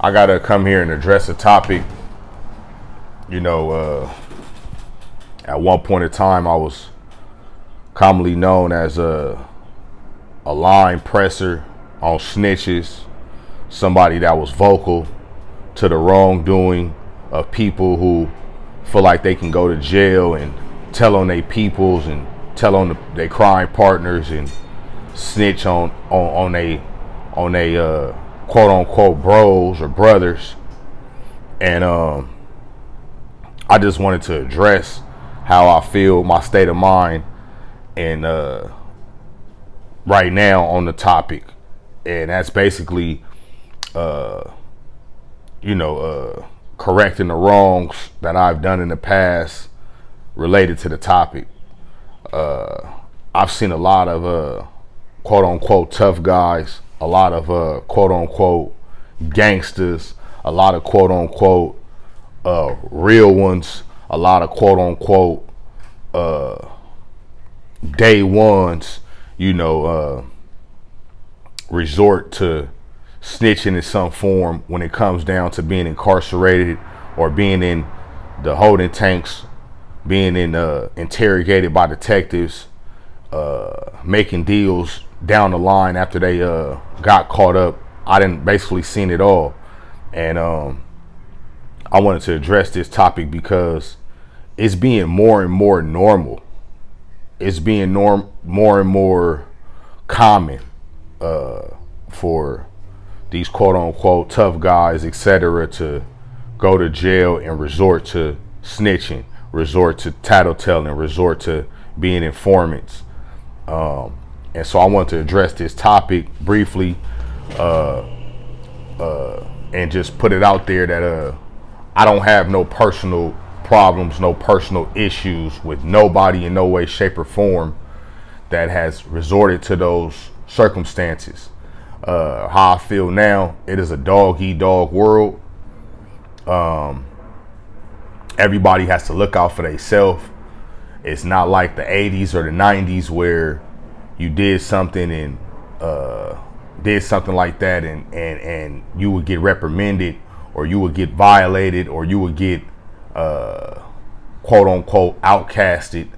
I gotta come here and address a topic. At one point in time, I was commonly known as a line presser on Snitches, somebody that was vocal to the wrongdoing of people who feel like they can go to jail and tell on their peoples and tell on their crime partners and snitch on they quote unquote bros or brothers. And I just wanted to address how I feel, my state of mind, and right now on the topic. And that's basically correcting the wrongs that I've done in the past related to the topic. I've seen a lot of quote unquote tough guys, a lot of quote unquote gangsters, a lot of quote unquote real ones, a lot of quote unquote day ones, resort to snitching in some form when it comes down to being incarcerated or being in the holding tanks, being interrogated by detectives, making deals down the line after they got caught up. I didn't basically seen it all. And I wanted to address this topic because it's being more and more normal. It's being more and more common for these quote unquote tough guys, etc., to go to jail and resort to snitching, resort to tattletelling, resort to being informants. And so I want to address this topic briefly and just put it out there that I don't have no personal problems, no personal issues with nobody in no way, shape, or form that has resorted to those circumstances. How I feel now, it is a dog-eat-dog world. Everybody has to look out for themselves. It's not like the 80s or the 90s where you did something and did something like that and you would get reprimanded or you would get violated or you would get quote unquote outcasted.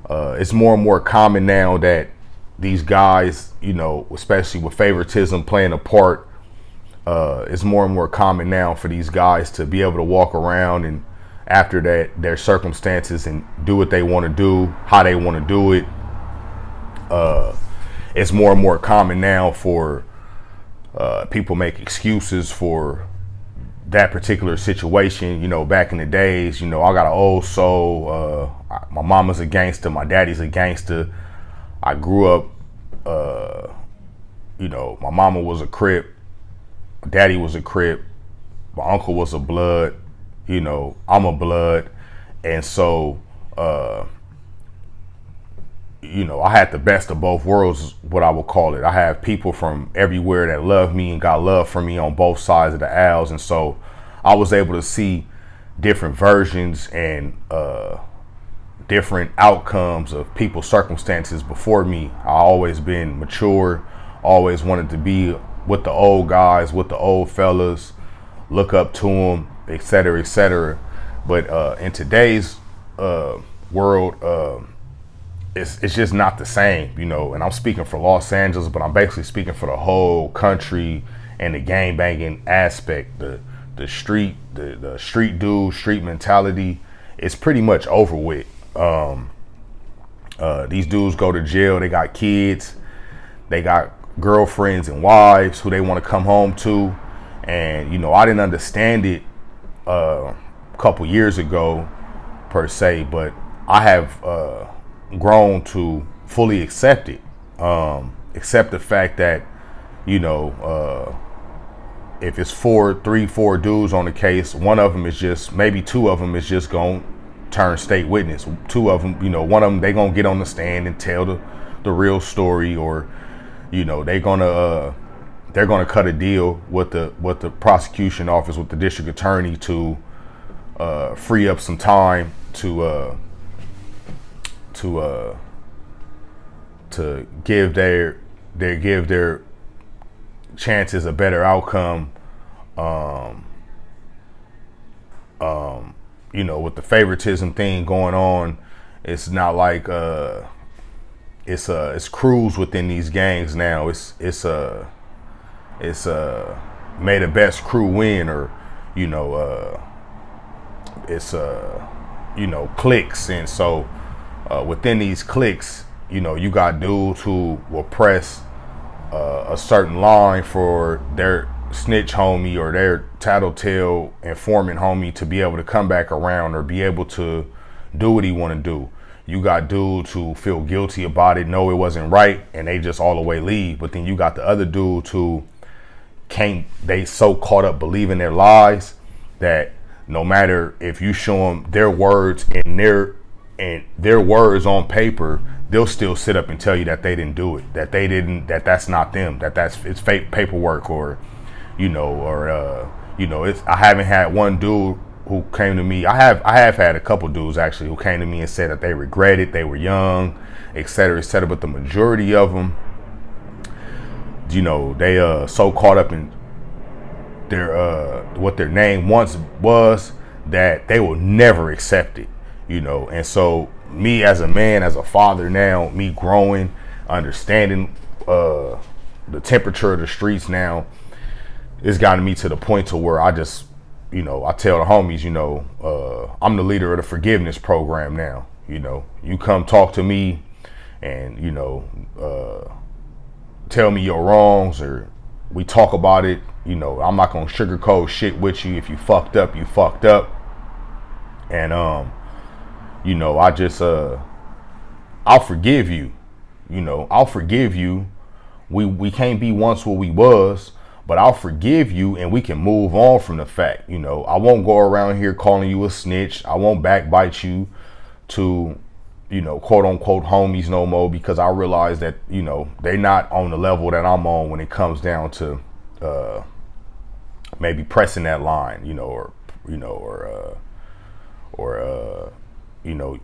It's more and more common now that these guys, especially with favoritism playing a part, it's more and more common now for these guys to be able to walk around and after that their circumstances and do what they want to do, how they want to do it. It's more and more common now for people make excuses for that particular situation. Back in the days, I got an old soul. My mama's a gangster. My daddy's a gangster. I grew up, my mama was a Crip. My daddy was a Crip. My uncle was a Blood. I'm a Blood. And so, I had the best of both worlds, what I would call it. I have people from everywhere that love me and got love for me on both sides of the aisles. And so I was able to see different versions and different outcomes of people's circumstances before me. I always been mature, always wanted to be with the old guys, with the old fellas, look up to them, et cetera, et cetera. But in today's world, it's just not the same, and I'm speaking for Los Angeles, but I'm basically speaking for the whole country and the gang banging aspect, the street dude, street mentality is pretty much over with. These dudes go to jail, they got kids, they got girlfriends and wives who they want to come home to. And, I didn't understand it a couple years ago per se, but I have grown to fully accept it. Accept the fact that, if it's four dudes on the case, one of them is just, maybe two of them is just going to turn state witness. Two of them, one of them, they going to get on the stand and tell the real story, or, they're going to cut a deal with the prosecution office, with the district attorney to free up some time to give their chances a better outcome With the favoritism thing going on, it's not like it's crews within these gangs now. It's may the best crew win, or it's cliques. And so within these cliques, you got dudes who will press a certain line for their snitch homie or their tattletale informant homie to be able to come back around or be able to do what he want to do. You got dudes who feel guilty about it, know it wasn't right, and they just all the way leave. But then you got the other dudes who they so caught up believing their lies that no matter if you show them their words and their words on paper, they'll still sit up and tell you that they didn't do it, that's not them, it's fake paperwork, or I haven't had one dude who came to me. I have had a couple dudes actually who came to me and said that they regretted, they were young, et cetera, et cetera. But the majority of them, they so caught up in their what their name once was that they will never accept it, And so me as a man, as a father now, me growing, understanding the temperature of the streets now, it's gotten me to the point to where I just, I tell the homies, I'm the leader of the forgiveness program now. You come talk to me and, tell me your wrongs, or we talk about it. I'm not going to sugarcoat shit with you. If you fucked up, you fucked up. And, I just, I'll forgive you. I'll forgive you. We can't be once what we was, but I'll forgive you and we can move on from the fact. I won't go around here calling you a snitch. I won't backbite you to, quote unquote homies no more, because I realize that, they're not on the level that I'm on when it comes down to maybe pressing that line,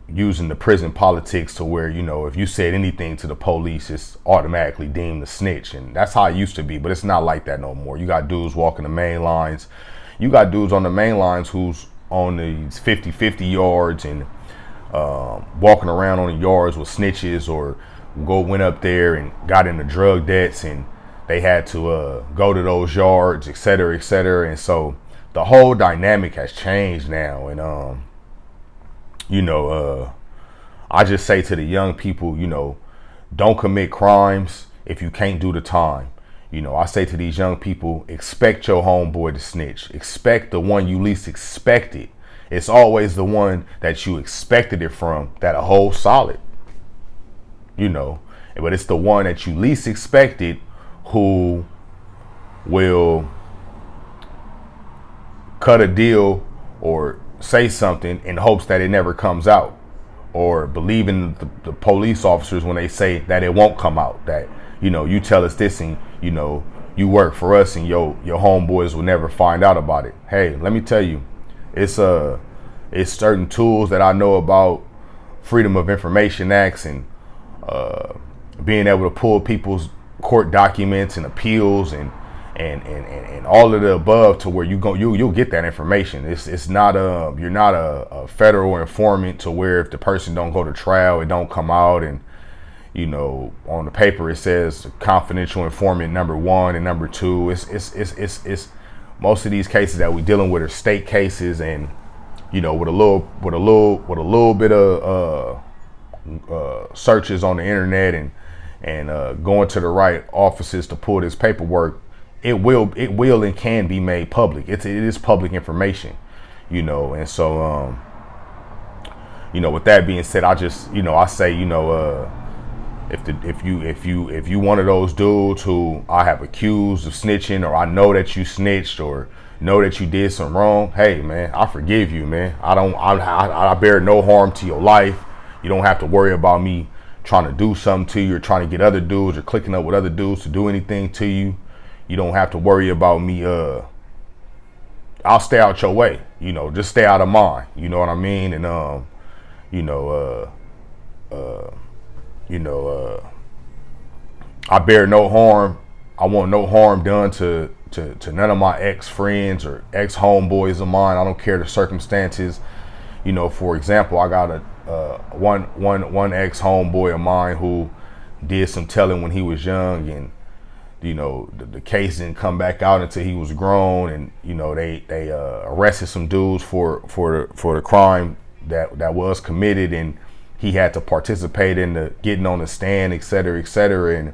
using the prison politics to where, if you said anything to the police, it's automatically deemed a snitch. And that's how it used to be, but it's not like that no more. You got dudes walking the main lines. You got dudes on the main lines who's on these 50-50 yards and walking around on the yards with snitches, or went up there and got into drug debts and they had to go to those yards, et cetera, et cetera. And so the whole dynamic has changed now. And, I just say to the young people, don't commit crimes if you can't do the time. I say to these young people, expect your homeboy to snitch. Expect the one you least expected. It's always the one that you expected it from that'll hold solid. But it's the one that you least expected who will cut a deal or say something in hopes that it never comes out, or believe in the police officers when they say that it won't come out, that you tell us this and you work for us and your homeboys will never find out about it. Hey, let me tell you, it's certain tools that I know about Freedom of Information Acts and being able to pull people's court documents and appeals and all of the above, to where you'll get that information. It's not you're not a federal informant to where if the person don't go to trial, it don't come out, and on the paper it says confidential informant number 1 and number 2. It's most of these cases that we're dealing with are state cases, and with a little bit of searches on the internet and going to the right offices to pull this paperwork, it will and can be made public. It is public information, and so with that being said, I just I say if you one of those dudes who I have accused of snitching, or I know that you snitched, or know that you did some wrong, hey man, I forgive you, man. I bear no harm to your life. You don't have to worry about me trying to do something to you, or trying to get other dudes, or clicking up with other dudes to do anything to you. You don't have to worry about me. I'll stay out your way, just stay out of mine. You know what I mean? And I bear no harm. I want no harm done to to none of my ex friends or ex homeboys of mine. I don't care the circumstances. You know, for example, I got a one ex homeboy of mine who did some telling when he was young, and you know the case didn't come back out until he was grown, and you know they arrested some dudes for the crime that was committed, and he had to participate in the getting on the stand, et cetera, and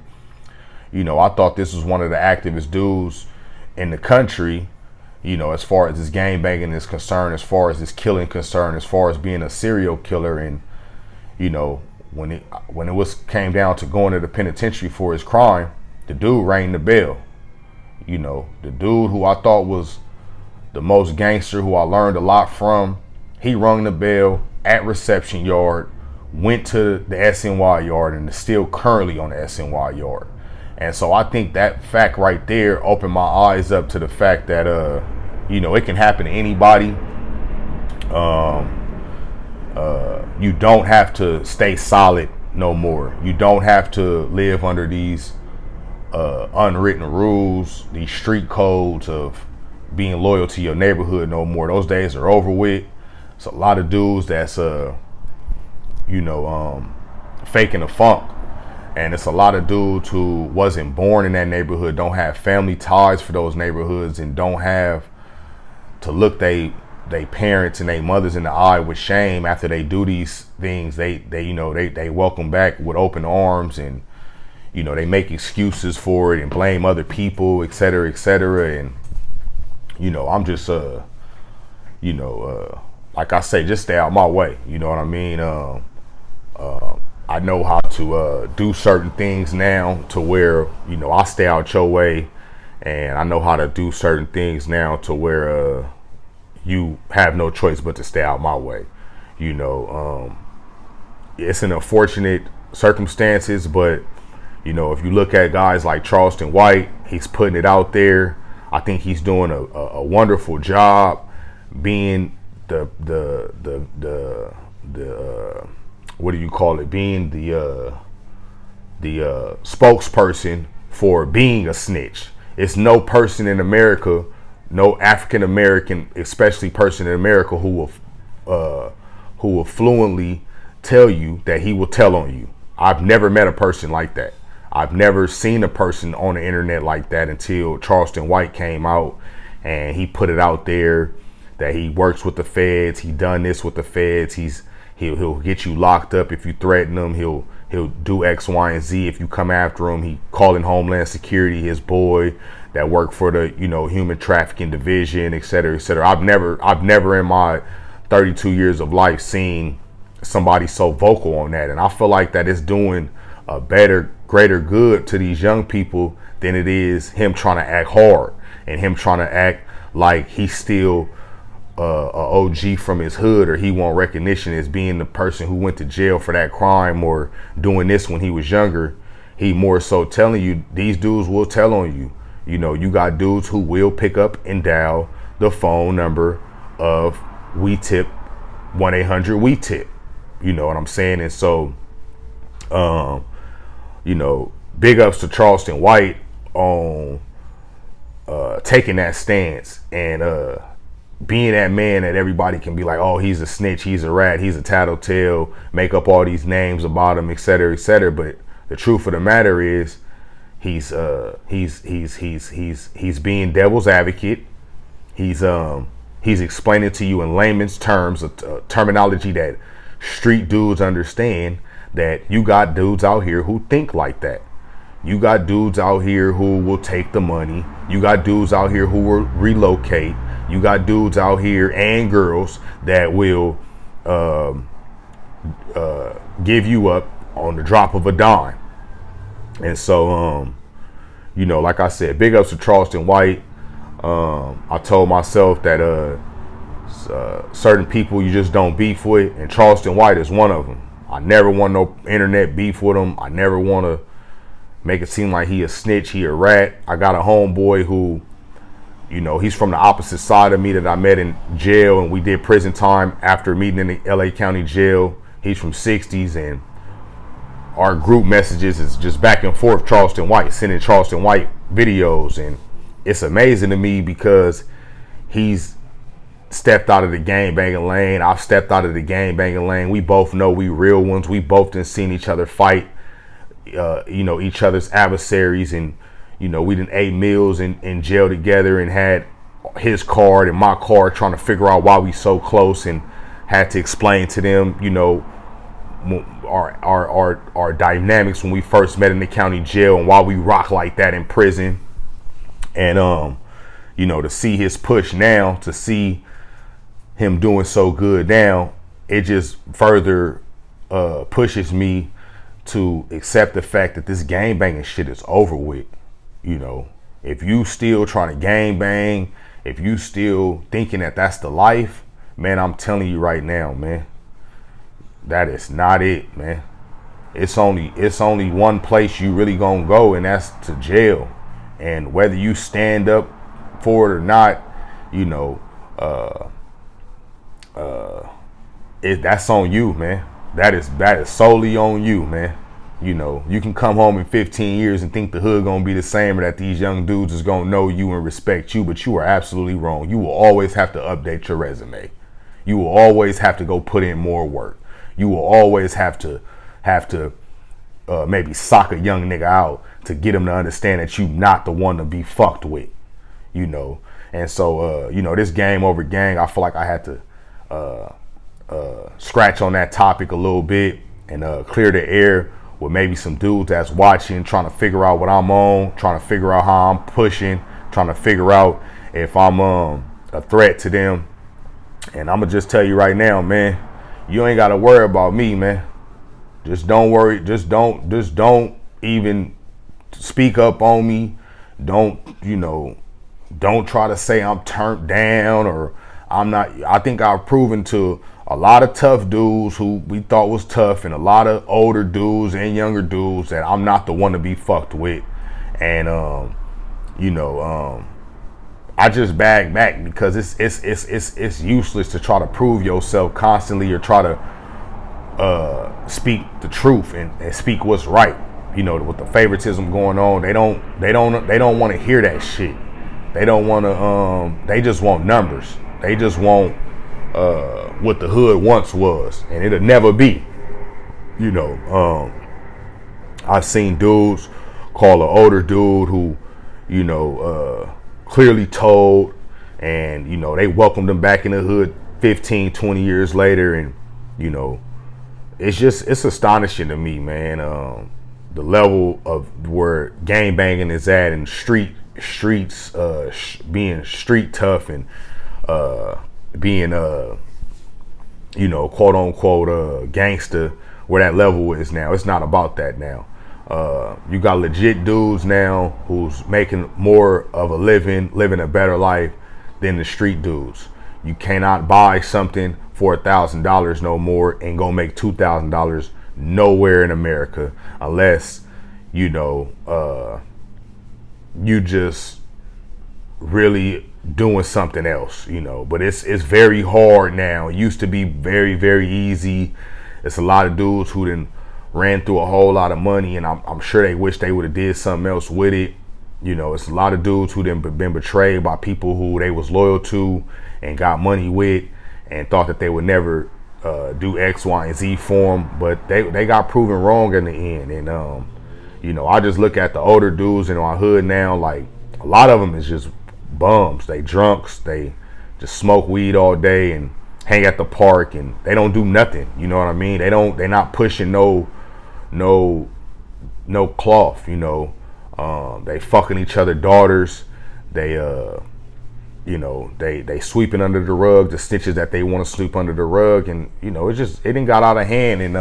you know I thought this was one of the activist dudes in the country, you know, as far as this gang banging is concerned, as far as this killing concerned, as far as being a serial killer. And you know, when it came down to going to the penitentiary for his crime, the dude rang the bell. You know, the dude who I thought was the most gangster, who I learned a lot from, he rung the bell at reception yard, went to the SNY yard, and is still currently on the SNY yard. And so I think that fact right there opened my eyes up to the fact that you know, it can happen to anybody. You don't have to stay solid no more. You don't have to live under these unwritten rules, these street codes of being loyal to your neighborhood no more. Those days are over with. It's a lot of dudes that's you know, faking the funk. And it's a lot of dudes who wasn't born in that neighborhood, don't have family ties for those neighborhoods, and don't have to look they parents and they mothers in the eye with shame after they do these things. They you know they welcome back with open arms, and you know they make excuses for it and blame other people, et cetera, and you know I'm just you know like I say, just stay out my way. You know what I mean? I know how to do certain things now to where, you know, I stay out your way, and I know how to do certain things now to where you have no choice but to stay out my way. You know, it's an unfortunate circumstances, but you know, if you look at guys like Charleston White, he's putting it out there. I think he's doing a wonderful job being the what do you call it? Being the spokesperson for being a snitch. It's no person in America, no African American, especially person in America, who will fluently tell you that he will tell on you. I've never met a person like that. I've never seen a person on the internet like that until Charleston White came out and he put it out there that he works with the feds. He done this with the feds. He'll get you locked up if you threaten him. He'll do X, Y, and Z if you come after him. He calling Homeland Security his boy that worked for the, you know, human trafficking division, et cetera, et cetera. I've never in my 32 years of life seen somebody so vocal on that, and I feel like that is doing a greater good to these young people than it is him trying to act hard and him trying to act like he's still a OG from his hood, or he want recognition as being the person who went to jail for that crime or doing this when he was younger. He more so telling you these dudes will tell on you. You know, you got dudes who will pick up and dial the phone number of We Tip 1-800 We Tip. You know what I'm saying? And so, you know, big ups to Charleston White on taking that stance and being that man that everybody can be like, oh, he's a snitch, he's a rat, he's a tattletale, make up all these names about him, et cetera, et cetera. But the truth of the matter is, he's being devil's advocate. He's explaining to you in layman's terms, a terminology that street dudes understand, that you got dudes out here who think like that. You got dudes out here who will take the money. You got dudes out here who will relocate. You got dudes out here and girls that will give you up on the drop of a dime. And so, you know, like I said, big ups to Charleston White. I told myself that certain people you just don't beef with, and Charleston White is one of them. I never want no internet beef with him. I never want to make it seem like he a snitch, he a rat. I got a homeboy who, you know, he's from the opposite side of me that I met in jail, and we did prison time after meeting in the LA County jail. He's from 60s, and our group messages is just back and forth. Charleston White, sending Charleston White videos, and it's amazing to me because he's stepped out of the gang banging lane. I've stepped out of the gang banging lane. We both know we real ones. We both done seen each other fight, each other's adversaries, and we done ate meals in jail together and had his card and my card, trying to figure out why we so close, and had to explain to them, our dynamics when we first met in the county jail and why we rock like that in prison. And to see his push now, to see him doing so good now, it just further pushes me to accept the fact that this gang banging shit is over with. If you still trying to gang bang, if you still thinking that that's the life, man, I'm telling you right now, man, that is not it, man. It's only one place you really gonna go, and that's to jail. And whether you stand up for it or not, that's on you, man. That is solely on you, man. You can come home in 15 years and think the hood gonna be the same, or that these young dudes is gonna know you and respect you, but you are absolutely wrong. You will always have to update your resume. You will always have to go put in more work. You will always have to maybe sock a young nigga out to get him to understand that you not the one to be fucked with, And so, this game over gang, I feel like I had to scratch on that topic a little bit and clear the air with maybe some dudes that's watching, trying to figure out what I'm on, trying to figure out how I'm pushing, trying to figure out if I'm a threat to them. And I'm gonna just tell you right now, man, you ain't gotta worry about me, man. Just don't worry. Just don't even speak up on me. Don't try to say I'm turned down or I'm not. I think I've proven to a lot of tough dudes who we thought was tough, and a lot of older dudes and younger dudes, that I'm not the one to be fucked with. And I just bag back because it's useless to try to prove yourself constantly or try to speak the truth and speak what's right. With the favoritism going on, they don't want to hear that shit. They don't want to. They just want numbers. They just want what the hood once was, and it'll never be. I've seen dudes call an older dude who, clearly told, and they welcomed him back in the hood 15, 20 years later, and it's astonishing to me, man. The level of where gang banging is at, and streets being street tough, and being quote unquote gangster, where that level is now. It's not about that now. You got legit dudes now who's making more of a living a better life than the street dudes. You cannot buy something for $1,000 no more and go make $2,000 nowhere in America unless you just really doing something else, but it's very hard now. It used to be very, very easy. It's a lot of dudes who then ran through a whole lot of money, and I'm sure they wish they would have did something else with it. It's a lot of dudes who then been betrayed by people who they was loyal to and got money with, and thought that they would never do X, Y, and Z for them, but they got proven wrong in the end. And I just look at the older dudes in our hood now, like a lot of them is just bums. They drunks. They just smoke weed all day and hang at the park, and they don't do nothing. You know what I mean? They're not pushing no cloth. They fucking each other daughters. They they sweeping under the rug the snitches that they want to sweep under the rug, and it didn't got out of hand. And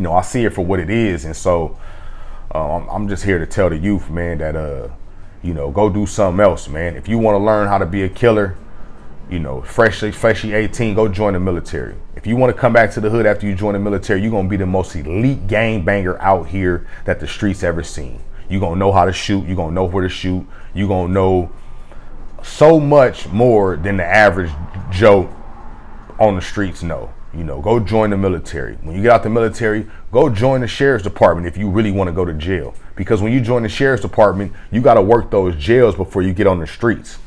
I see it for what it is. And so I'm just here to tell the youth, man, that go do something else, man. If you want to learn how to be a killer, freshly 18, go join the military. If you want to come back to the hood after you join the military, you're going to be the most elite gang banger out here that the streets ever seen. You're going to know how to shoot. You're going to know where to shoot. You're going to know so much more than the average Joe on the streets know. You know, go join the military. When you get out the military, go join the sheriff's department if you really want to go to jail. Because when you join the sheriff's department, you got to work those jails before you get on the streets.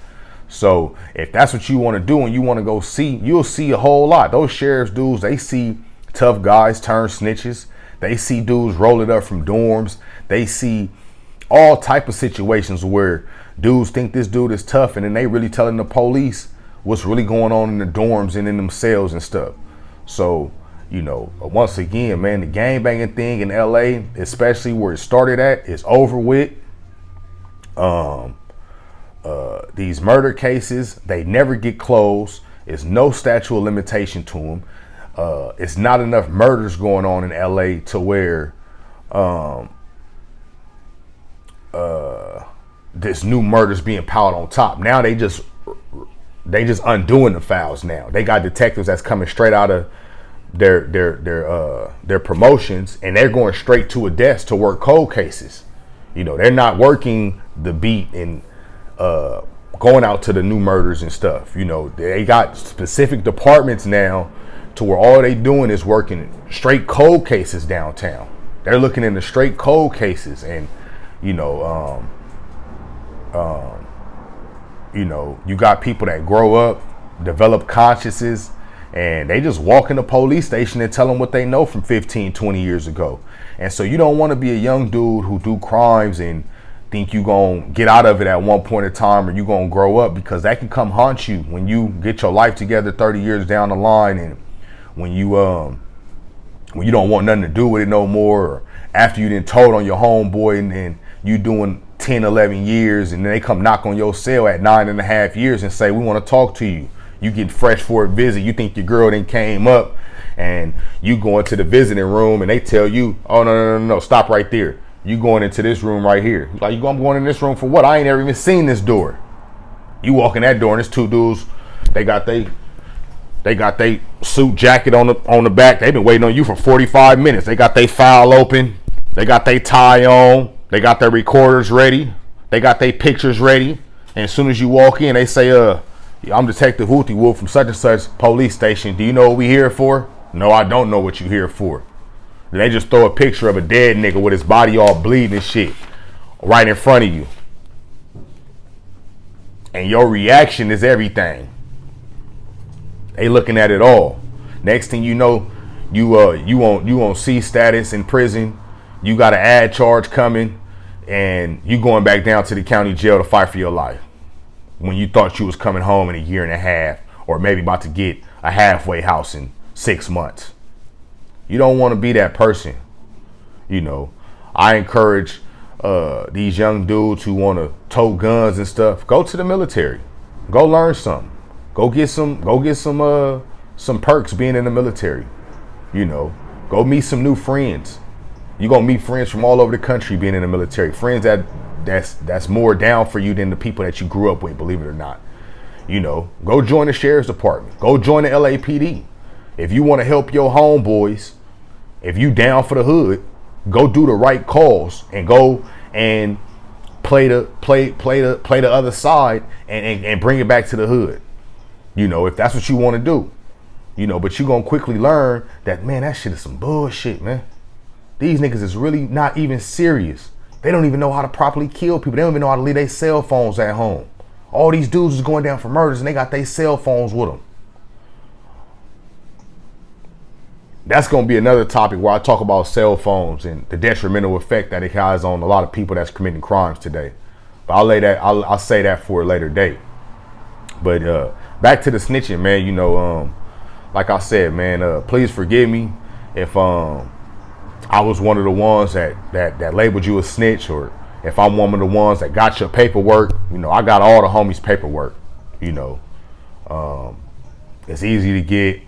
So if that's what you want to do and you want to go see, you'll see a whole lot. Those sheriff's dudes, they see tough guys turn snitches. They see dudes roll it up from dorms. They see all type of situations where dudes think this dude is tough and then they really telling the police what's really going on in the dorms and in them cells and stuff. So, you know, once again, man, the gangbanging thing in LA, especially where it started at, is over with. These murder cases, they never get closed. There's no statute of limitation to them. It's not enough murders going on in LA to where this new murders being piled on top. Now they just undoing the files now. They got detectives that's coming straight out of their promotions, and they're going straight to a desk to work cold cases. You know, they're not working the beat and going out to the new murders and stuff. You know, they got specific departments now to where all they doing is working straight cold cases downtown. They're looking into straight cold cases, and you know, you got people that grow up, develop consciences, and they just walk in the police station and tell them what they know from 15, 20 years ago. And so you don't want to be a young dude who do crimes and think you gonna get out of it at one point in time, or you gonna grow up, because that can come haunt you when you get your life together 30 years down the line, and when you don't want nothing to do with it no more, or after you done told on your homeboy and you doing 10, 11 years, and then they come knock on your cell at 9.5 years and say, we want to talk to you. You get fresh for a visit. You think your girl then came up, and you go into the visiting room and they tell you, oh, no, stop right there. You going into this room right here. Like, I'm going in this room for what? I ain't ever even seen this door. You walk in that door and there's two dudes. They got they suit jacket on the back. They've been waiting on you for 45 minutes. They got their file open. They got their tie on. They got their recorders ready. They got their pictures ready. And as soon as you walk in, they say, I'm Detective Hootie Wolf from such and such police station. Do you know what we here for? No, I don't know what you here for. Then they just throw a picture of a dead nigga with his body all bleeding and shit right in front of you. And your reaction is everything. They looking at it all. Next thing you know, you on C status in prison. You got an ad charge coming, and you going back down to the county jail to fight for your life when you thought you was coming home in a year and a half, or maybe about to get a halfway house in 6 months. You don't want to be that person. You know, I encourage these young dudes who want to tote guns and stuff, go to the military. Go learn something. Go get some perks being in the military. You know, go meet some new friends. You're gonna meet friends from all over the country being in the military. Friends that's more down for you than the people that you grew up with, believe it or not. You know, go join the sheriff's department. Go join the LAPD. If you want to help your homeboys, if you down for the hood, go do the right calls and go and play the other side and bring it back to the hood. You know, if that's what you want to do. You know, but you're gonna quickly learn that, man, that shit is some bullshit, man. These niggas is really not even serious. They don't even know how to properly kill people. They don't even know how to leave their cell phones at home. All these dudes is going down for murders and they got their cell phones with them. That's going to be another topic where I talk about cell phones and the detrimental effect that it has on a lot of people that's committing crimes today. But I'll say that for a later date. But back to the snitching, man. You know, like I said, man, please forgive me if I was one of the ones that labeled you a snitch, or if I'm one of the ones that got your paperwork. You know, I got all the homies' paperwork. You know, it's easy to get.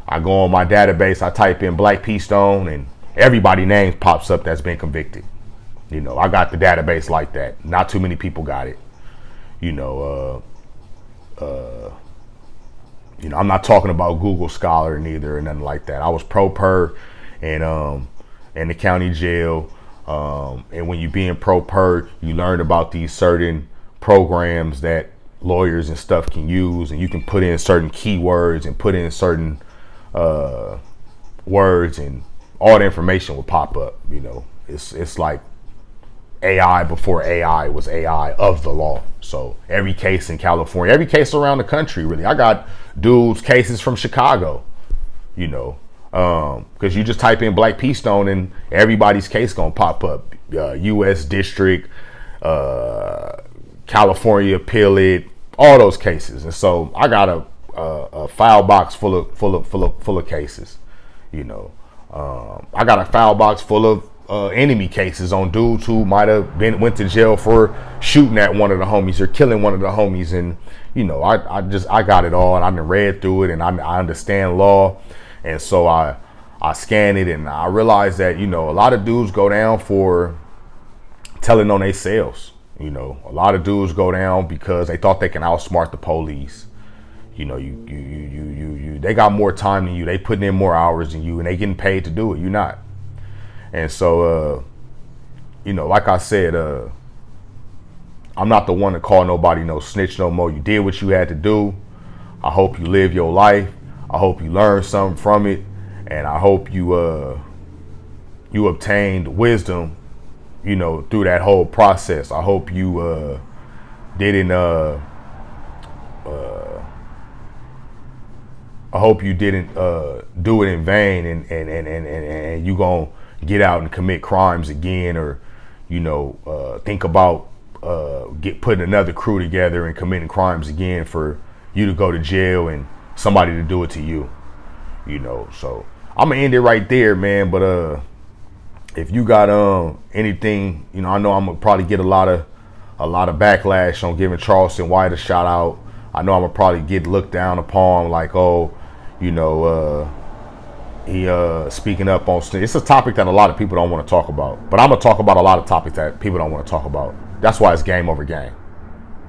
I go on my database, I type in Black P Stone, and everybody's name pops up that's been convicted. You know, I got the database like that. Not too many people got it. You know, I'm not talking about Google Scholar neither or nothing like that. I was pro per and in the county jail. And when you being pro per, you learn about these certain programs that lawyers and stuff can use, and you can put in certain keywords and put in certain words, and all the information will pop up. You know, it's like AI before AI was AI of the law. So every case in California, every case around the country, really. I got dudes cases from Chicago, you know, because you just type in Black P Stone and everybody's case gonna pop up. U.S. District, California Appellate, all those cases. And so I got a file box full of cases, you know. I got a file box full of enemy cases on dudes who might have went to jail for shooting at one of the homies or killing one of the homies. And you know, I got it all, and I done read through it, and I understand law. And so I scan it, and I realize that, you know, a lot of dudes go down for telling on themselves. You know, a lot of dudes go down because they thought they can outsmart the police. You know, they got more time than you. They putting in more hours than you, and they getting paid to do it. You're not. And so, you know, like I said, I'm not the one to call nobody no snitch no more. You did what you had to do. I hope you live your life. I hope you learn something from it, and I hope you obtained wisdom, you know, through that whole process. I hope you didn't. I hope you didn't do it in vain, and you gonna get out and commit crimes again, or, you know, think about putting another crew together and committing crimes again for you to go to jail and somebody to do it to you. You know, so I'm gonna end it right there, man. But if you got anything, you know, I know I'm gonna probably get a lot of backlash on giving Charleston White a shout out. I know I'm gonna probably get looked down upon, like, oh, you know, he speaking up on. It's a topic that a lot of people don't want to talk about, but I'm gonna talk about a lot of topics that people don't want to talk about. That's why it's game over game.